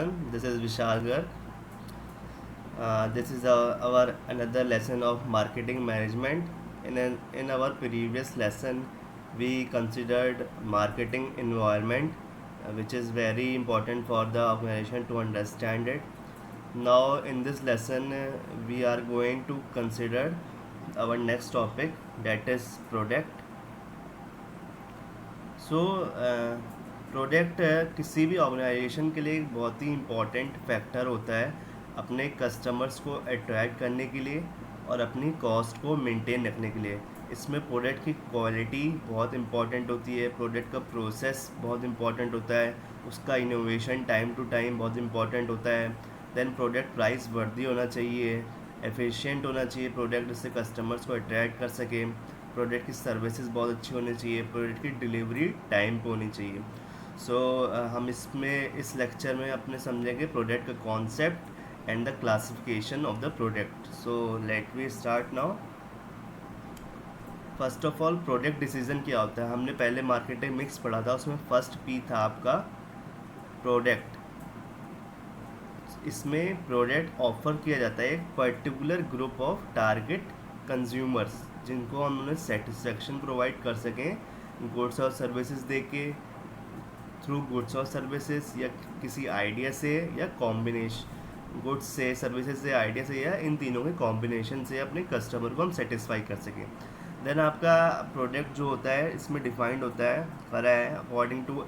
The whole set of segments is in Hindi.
everyone. This is Vishal Garg. This is our another lesson of marketing management. In our previous lesson, we considered marketing environment, which is very important for the organization to understand it. Now, in this lesson, we are going to consider our next topic, that is product. So product किसी भी ऑर्गेनाइजेशन के लिए एक बहुत ही इम्पॉर्टेंट फैक्टर होता है अपने कस्टमर्स को अट्रैक्ट करने के लिए और अपनी कॉस्ट को मेंटेन रखने के लिए। इसमें प्रोडक्ट की क्वालिटी बहुत इम्पॉर्टेंट होती है, प्रोडक्ट का प्रोसेस बहुत इम्पॉर्टेंट होता है, उसका इनोवेशन टाइम टू टाइम बहुत इम्पॉर्टेंट होता है। देन प्रोडक्ट प्राइस वर्दी होना चाहिए, एफिशिएंट होना चाहिए प्रोडक्ट, जिससे कस्टमर्स को अट्रैक्ट कर सके। प्रोडक्ट की सर्विसेज बहुत अच्छी होनी चाहिए, प्रोडक्ट की डिलीवरी टाइम पे होनी चाहिए। हम इसमें इस लेक्चर में अपने समझेंगे प्रोडक्ट का concept and the classification of the product. So let we start now. First of all, product decision क्या होता है? हमने पहले मार्केटिंग मिक्स पढ़ा था, उसमें फर्स्ट पी था आपका प्रोडक्ट। इसमें प्रोडक्ट ऑफर किया जाता है एक particular group of target consumers, जिनको हम उन्हें सेटिस्फेक्शन प्रोवाइड कर सकें गुड्स और सर्विसेज दे के, थ्रू गुड्स और सर्विसेज, या किसी आइडिया से, या कॉम्बिनेशन गुड्स से, सर्विसेज से, आइडिया से, या इन तीनों के कॉम्बिनेशन से अपने कस्टमर को हम सेटिस्फाई कर सकें। देन आपका प्रोडक्ट जो होता है इसमें डिफाइंड होता है, करा है according to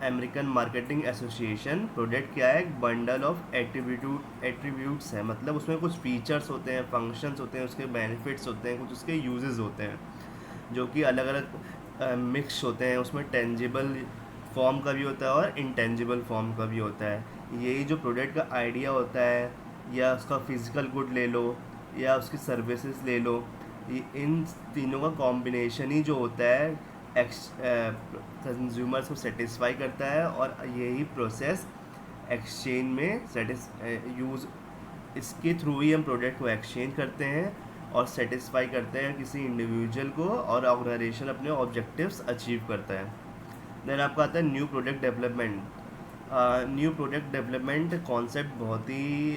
American marketing association. Product क्या है? एक बंडल ऑफ एट्रीब्यूट्स है, मतलब उसमें कुछ फीचर्स होते हैं, फंक्शंस होते हैं, उसके बेनिफिट्स होते हैं, कुछ उसके यूजेस होते हैं, जो कि अलग अलग मिक्स होते हैं। उसमें टेंजिबल फॉर्म का भी होता है और इंटेंजिबल फॉर्म का भी होता है। यही जो प्रोडक्ट का आइडिया होता है, या उसका फिजिकल गुड ले लो, या उसकी सर्विसेज ले लो, इन तीनों का कॉम्बिनेशन ही जो होता है कंज्यूमर्स को सेटिस्फाई करता है। और यही प्रोसेस एक्सचेंज में यूज़, इसके थ्रू ही हम प्रोडक्ट को एक्सचेंज करते हैं और सेटिस्फाई करते हैं किसी इंडिविजुअल को, और ऑर्गेनाइजेशन अपने ऑब्जेक्टिव्स अचीव करता है। देन आपका आता है new product development. New product development concept बहुत ही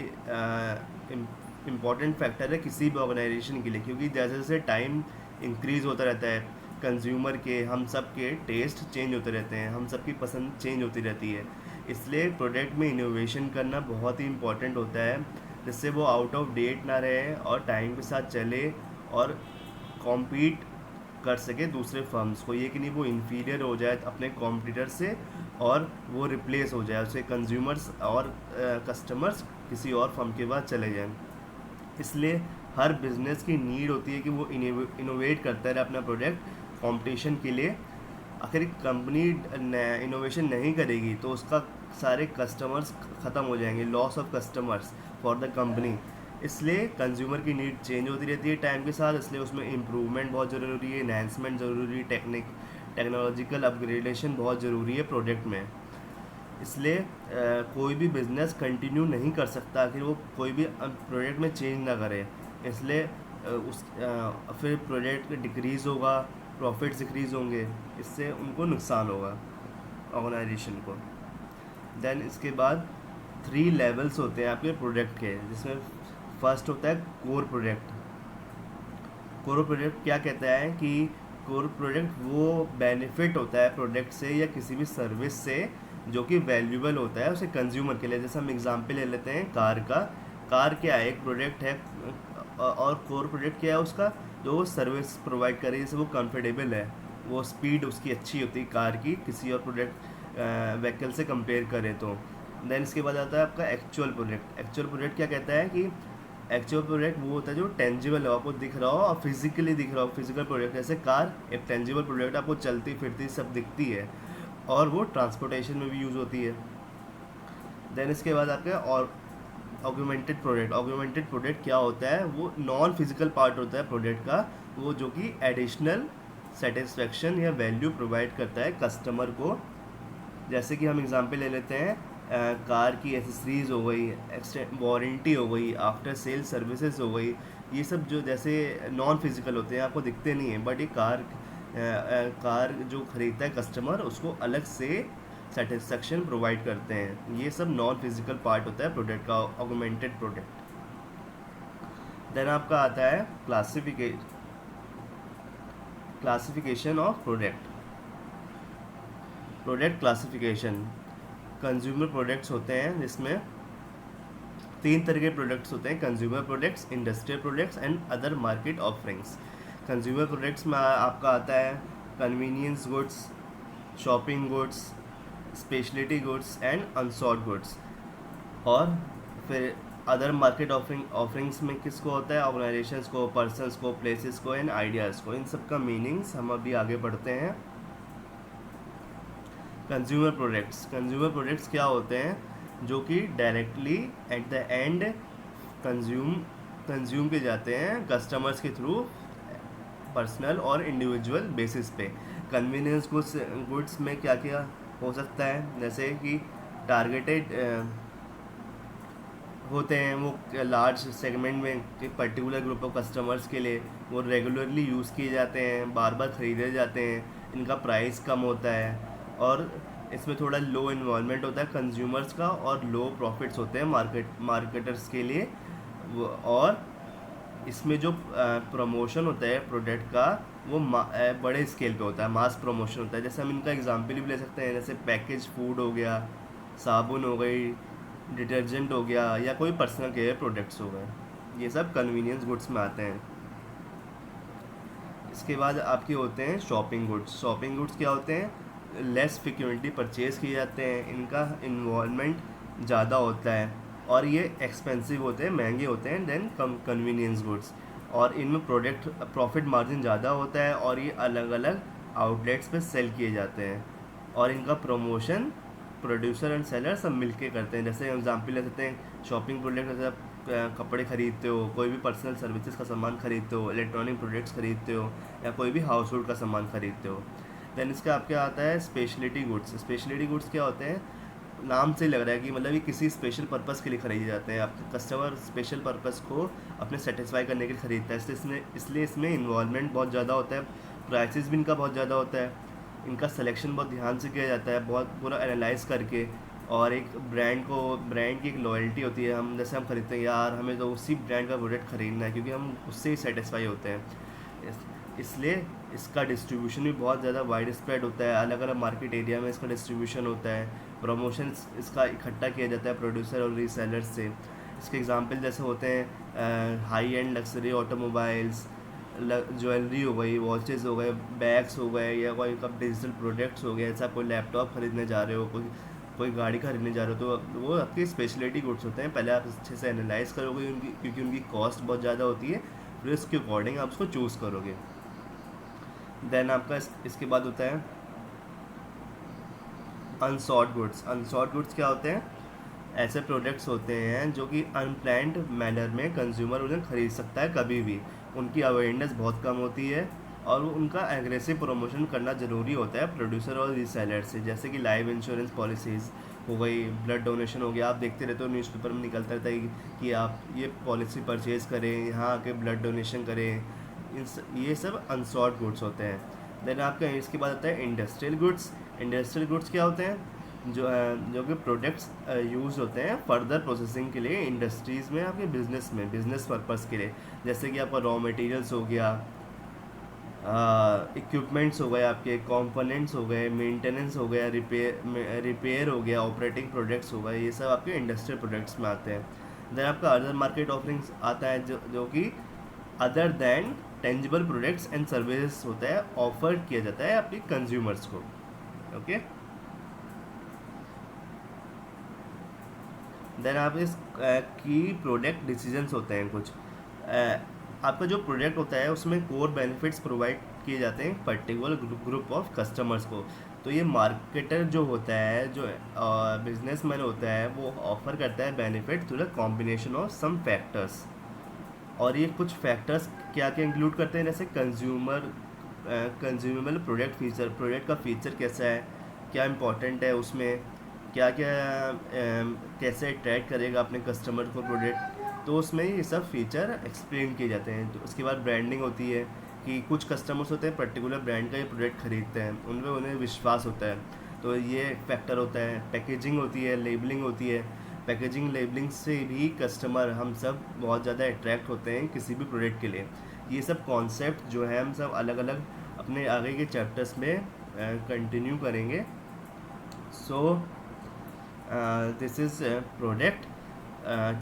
इम्पॉर्टेंट फैक्टर है किसी भी ऑर्गेनाइजेशन के लिए, क्योंकि जैसे जैसे टाइम इंक्रीज़ होता रहता है, कंज्यूमर के, हम सब के टेस्ट चेंज होते रहते हैं, हम सब की पसंद चेंज होती रहती है। इसलिए प्रोडक्ट में इनोवेशन करना बहुत ही इम्पॉर्टेंट होता है, जिससे वो आउट ऑफ डेट ना रहे और टाइम के साथ चले और कॉम्पीट कर सके दूसरे फर्म्स को। ये कि नहीं वो इन्फीरियर हो जाए अपने कॉम्पिटिटर से और वो रिप्लेस हो जाए, उससे कंज्यूमर्स और कस्टमर्स किसी और फर्म के बाद चले जाएं। इसलिए हर बिजनेस की नीड होती है कि वो इनोवेट करता रहे अपना प्रोडक्ट कंपटीशन के लिए। आखिर कंपनी इनोवेशन नहीं करेगी तो उसका सारे कस्टमर्स ख़त्म हो जाएंगे, loss of customers for the company. इसलिए कंज्यूमर की नीड चेंज होती रहती है टाइम के साथ, इसलिए उसमें इम्प्रूवमेंट बहुत ज़रूरी है, एनहांसमेंट ज़रूरी है, टेक्नोलॉजिकल अपग्रेडेशन बहुत ज़रूरी है प्रोडक्ट में। इसलिए कोई भी बिज़नेस कंटिन्यू नहीं कर सकता कि वो कोई भी प्रोडक्ट में चेंज ना करे। इसलिए फिर प्रोडक्ट डिक्रीज़ होगा, प्रॉफिट्स डिक्रीज़ होंगे, इससे उनको नुकसान होगा ऑर्गेनाइजेशन को। देन इसके बाद 3 लेवल्स होते हैं आपके प्रोडक्ट के, जिसमें फर्स्ट होता है कोर प्रोडक्ट। कोर प्रोडक्ट क्या कहता है कि कोर प्रोडक्ट वो बेनिफिट होता है प्रोडक्ट से या किसी भी सर्विस से जो कि वैल्यूबल होता है उसे कंज्यूमर के लिए। जैसे हम एग्जांपल ले लेते हैं कार का। कार क्या है? एक प्रोडक्ट है, और कोर प्रोडक्ट क्या है उसका? जो वो सर्विस प्रोवाइड करे, जैसे वो कंफर्टेबल है, वो स्पीड उसकी अच्छी होती है कार की किसी और प्रोडक्ट व्हीकल से कंपेयर करें तो। देन इसके बाद आता है आपका एक्चुअल प्रोडक्ट। एक्चुअल प्रोडक्ट क्या कहता है कि एक्चुअल प्रोडक्ट वो होता है जो टेंजिबल हो, आपको दिख रहा हो और फिजिकली दिख रहा हो। फिजिकल प्रोडक्ट जैसे कार एक टेंजिबल प्रोडक्ट, आपको चलती फिरती सब दिखती है और वो ट्रांसपोर्टेशन में भी यूज़ होती है। देन इसके बाद आपके और ऑगमेंटेड प्रोडक्ट। ऑगमेंटेड प्रोडक्ट क्या होता है? वो नॉन फिजिकल पार्ट होता है प्रोडक्ट का, वो जो कि एडिशनल सेटिस्फेक्शन या वैल्यू प्रोवाइड करता है कस्टमर को। जैसे कि हम एग्जांपल ले लेते हैं, कार की एसेसरीज़ हो गई, वारंटी हो गई, आफ्टर सेल सर्विसेज हो गई। ये सब जो जैसे नॉन फिजिकल होते हैं, आपको दिखते नहीं हैं, बट ये कार जो ख़रीदता है कस्टमर उसको अलग से सेटिस्फेक्शन प्रोवाइड करते हैं। ये सब नॉन फिजिकल पार्ट होता है प्रोडक्ट का, ऑगमेंटेड प्रोडक्ट। देन आपका आता है classification of product. Product classification, consumer products होते हैं जिसमें 3 तरह के प्रोडक्ट्स होते हैं: consumer products, industrial products and other market offerings. Consumer products में आपका आता है convenience goods, shopping goods, speciality goods and अनसॉर्ट goods. और फिर अदर मार्केट ऑफरिंग्स में किसको होता है? ऑर्गेनाइजेशंस को, पर्सन्स को, प्लेसेस को एंड आइडियाज़ को। इन सब का मीनिंग्स हम अभी आगे बढ़ते हैं। कंज्यूमर प्रोडक्ट्स क्या होते हैं? जो कि directly at the end consume किए जाते हैं कस्टमर्स के थ्रू, पर्सनल और इंडिविजुअल बेसिस पे। कन्वीनियंस गुड्स में क्या क्या हो सकता है? जैसे कि टारगेटेड होते हैं वो लार्ज सेगमेंट में, एक पर्टिकुलर ग्रुप ऑफ कस्टमर्स के लिए, वो रेगुलरली यूज़ किए जाते हैं, बार बार ख़रीदे जाते हैं, इनका प्राइस कम होता है और इसमें थोड़ा लो इन्वॉल्वमेंट होता है कंज्यूमर्स का और लो प्रॉफिट्स होते हैं मार्केटर्स के लिए। और इसमें जो प्रमोशन होता है प्रोडक्ट का वो बड़े स्केल पे होता है, मास प्रमोशन होता है। जैसे हम इनका एग्जांपल भी ले सकते हैं, जैसे पैकेज फूड हो गया, साबुन हो गई, डिटर्जेंट हो गया, या कोई पर्सनल केयर प्रोडक्ट्स हो गए। ये सब कन्वीनियंस गुड्स में आते हैं। इसके बाद आपके होते हैं शॉपिंग गुड्स क्या होते हैं? लेस फ्रिक्वेंटली परचेज किए जाते हैं, इनका इन्वॉल्वमेंट ज़्यादा होता है और ये एक्सपेंसिव होते हैं, महंगे होते हैं देन कन्वीनियंस गुड्स। और इनमें प्रोडक्ट प्रॉफिट मार्जिन ज़्यादा होता है और ये अलग अलग आउटलेट्स पे सेल किए जाते हैं और इनका प्रमोशन प्रोड्यूसर एंड सेलर सब मिलके करते हैं। जैसे एग्जांपल ले सकते हैं शॉपिंग प्रोडक्ट, जैसे आप कपड़े खरीदते हो, कोई भी पर्सनल सर्विसेज का सामान खरीदते हो, इलेक्ट्रॉनिक प्रोडक्ट्स खरीदते हो, या कोई भी हाउस होल्ड का सामान खरीदते हो। देन इसका आपके आता है स्पेशलिटी गुड्स क्या होते हैं? नाम से लग रहा है कि मतलब ये किसी स्पेशल पर्पस के लिए खरीदे जाते हैं। आपके कस्टमर स्पेशल पर्पस को अपने सेटिस्फाई करने के लिए खरीदता है, इसलिए इसमें इन्वॉल्वमेंट बहुत ज़्यादा होता है, प्राइसेस भी इनका बहुत ज़्यादा होता है, इनका सिलेक्शन बहुत ध्यान से किया जाता है, बहुत पूरा एनालाइज करके। और एक ब्रांड की एक लॉयल्टी होती है, हम जैसे हम खरीदते हैं यार हमें तो उसी ब्रांड का प्रोडक्ट खरीदना है क्योंकि हम उससे ही सेटिस्फाई होते हैं। इसलिए इसका डिस्ट्रीब्यूशन भी बहुत ज़्यादा वाइड स्प्रेड होता है, अलग अलग मार्केट एरिया में इसका डिस्ट्रीब्यूशन होता है। प्रमोशन इसका इकट्ठा किया जाता है प्रोड्यूसर और रीसेलर से। इसके एग्जांपल जैसे होते हैं high and luxury automobiles, jewellery हो गई, वॉचेज़ हो गए, बैग्स हो गए, या कोई कब डिजिटल प्रोडक्ट्स हो गए। ऐसा कोई लैपटॉप खरीदने जा रहे हो, कोई गाड़ी खरीदने जा रहे हो, तो वो आपकी स्पेशलिटी गुड्स होते हैं। पहले आप अच्छे से एनालाइज करोगे उनकी, क्योंकि उनकी कॉस्ट बहुत ज़्यादा होती है, फिर उसके अकॉर्डिंग आप उसको चूज़ करोगे। देन आपका इसके बाद होता है अनसॉर्ट गुड्स क्या होते हैं? ऐसे प्रोडक्ट्स होते हैं जो कि अनप्लान्ड मैनर में कंज्यूमर उन्हें खरीद सकता है कभी भी, उनकी अवेयरनेस बहुत कम होती है और उनका एग्रेसिव प्रमोशन करना ज़रूरी होता है प्रोड्यूसर और रीसेलर से। जैसे कि लाइफ इंश्योरेंस पॉलिसीज़ हो गई, ब्लड डोनेशन हो गया। आप देखते रहते हो न्यूज़पेपर में निकलता रहता है कि आप ये पॉलिसी परचेज़ करें, यहाँ आके ब्लड डोनेशन करें। ये सब अनसॉर्ट गुड्स होते हैं। देन आपका इसके बाद आता है इंडस्ट्रियल गुड्स क्या होते हैं? जो कि प्रोडक्ट्स यूज़ होते हैं फर्दर प्रोसेसिंग के लिए इंडस्ट्रीज़ में, आपके बिजनेस पर्पस के लिए। जैसे कि आपका रॉ मटेरियल्स हो गया, इक्विपमेंट्स हो गए, आपके कंपोनेंट्स हो गए, मेंटेनेंस हो गया, रिपेयर हो गया, ऑपरेटिंग प्रोडक्ट्स हो गए। ये सब आपके इंडस्ट्रियल प्रोडक्ट्स में आते हैं। देन आपका अदर मार्केट ऑफरिंग्स आता है जो कि other than tangible products and services होता है, ऑफर किया जाता है आपके कंज्यूमर्स को। ओके, देन आप इस की प्रोडक्ट डिसीजंस होते हैं कुछ। आपका जो प्रोडक्ट होता है उसमें कोर बेनिफिट्स प्रोवाइड किए जाते हैं पर्टिकुलर ग्रुप ऑफ कस्टमर्स को। तो ये मार्केटर जो होता है, जो बिजनेसमैन होता है, वो ऑफर करता है benefit through the combination of some factors. और ये कुछ फैक्टर्स क्या क्या इंक्लूड करते हैं? जैसे कंज्यूमेबल प्रोडक्ट का फीचर कैसा है, क्या इंपॉर्टेंट है उसमें, क्या क्या कैसे अट्रैक्ट करेगा अपने कस्टमर को प्रोडक्ट, तो उसमें ये सब फीचर एक्सप्लेन किए जाते हैं। तो उसके बाद ब्रांडिंग होती है कि कुछ कस्टमर्स होते हैं पर्टिकुलर ब्रांड का ये प्रोडक्ट खरीदते हैं, उनमें उन्हें विश्वास होता है, तो ये एक फैक्टर होता है। पैकेजिंग होती है, लेबलिंग होती है। पैकेजिंग लेबलिंग से भी कस्टमर हम सब बहुत ज़्यादा अट्रैक्ट होते हैं किसी भी प्रोडक्ट के लिए। ये सब कॉन्सेप्ट जो है हम सब अलग अलग अपने आगे के चैप्टर्स में कंटिन्यू करेंगे। So this is product.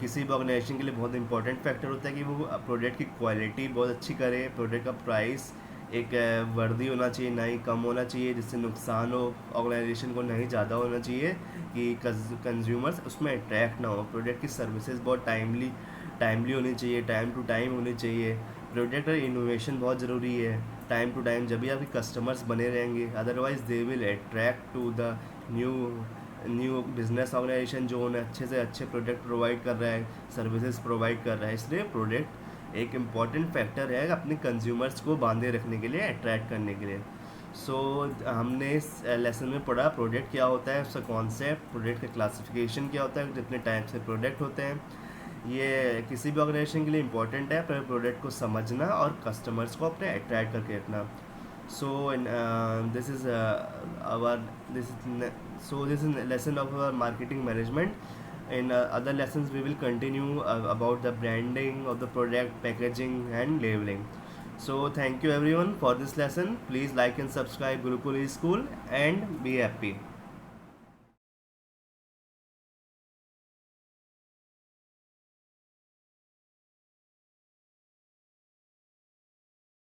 किसी भी ऑर्गेनाइजेशन के लिए बहुत इंपॉर्टेंट फैक्टर होता है कि वो प्रोडक्ट की क्वालिटी बहुत अच्छी करे, प्रोडक्ट का प्राइस एक वर्दी होना चाहिए, ना ही कम होना चाहिए जिससे नुकसान हो ऑर्गेनाइजेशन को, नहीं ज़्यादा होना चाहिए कि कंज्यूमर्स उसमें अट्रैक्ट ना हो। प्रोडक्ट की सर्विसेज बहुत टाइमली होनी चाहिए, टाइम टू टाइम होनी चाहिए। प्रोडक्ट का इनोवेशन बहुत ज़रूरी है टाइम टू टाइम, जब भी आपके कस्टमर्स बने रहेंगे, otherwise they will attract to the new new business organisation जो उन्हें अच्छे से अच्छे प्रोडक्ट प्रोवाइड कर रहा है, सर्विसेज प्रोवाइड कर रहा है। इसलिए प्रोडक्ट एक इम्पॉर्टेंट फैक्टर है अपने कंज्यूमर्स को बांधे रखने के लिए, अट्रैक्ट करने के लिए। सो हमने इस लेसन में पढ़ा प्रोडक्ट क्या होता है, उसका कॉन्सेप्ट, प्रोडक्ट का क्लासिफिकेशन क्या होता है, कितने टाइप से प्रोडक्ट होते हैं। ये किसी भी ऑर्गेनाइजेशन के लिए इम्पॉर्टेंट है पर प्रोडक्ट को समझना और कस्टमर्स को अपने अट्रैक्ट करके रखना। So this is our this is this is lesson of our marketing management. In other lessons we will continue about the branding of the product, packaging and labeling. So thank you everyone for this lesson. Please like and subscribe Gurukul E School and be happy.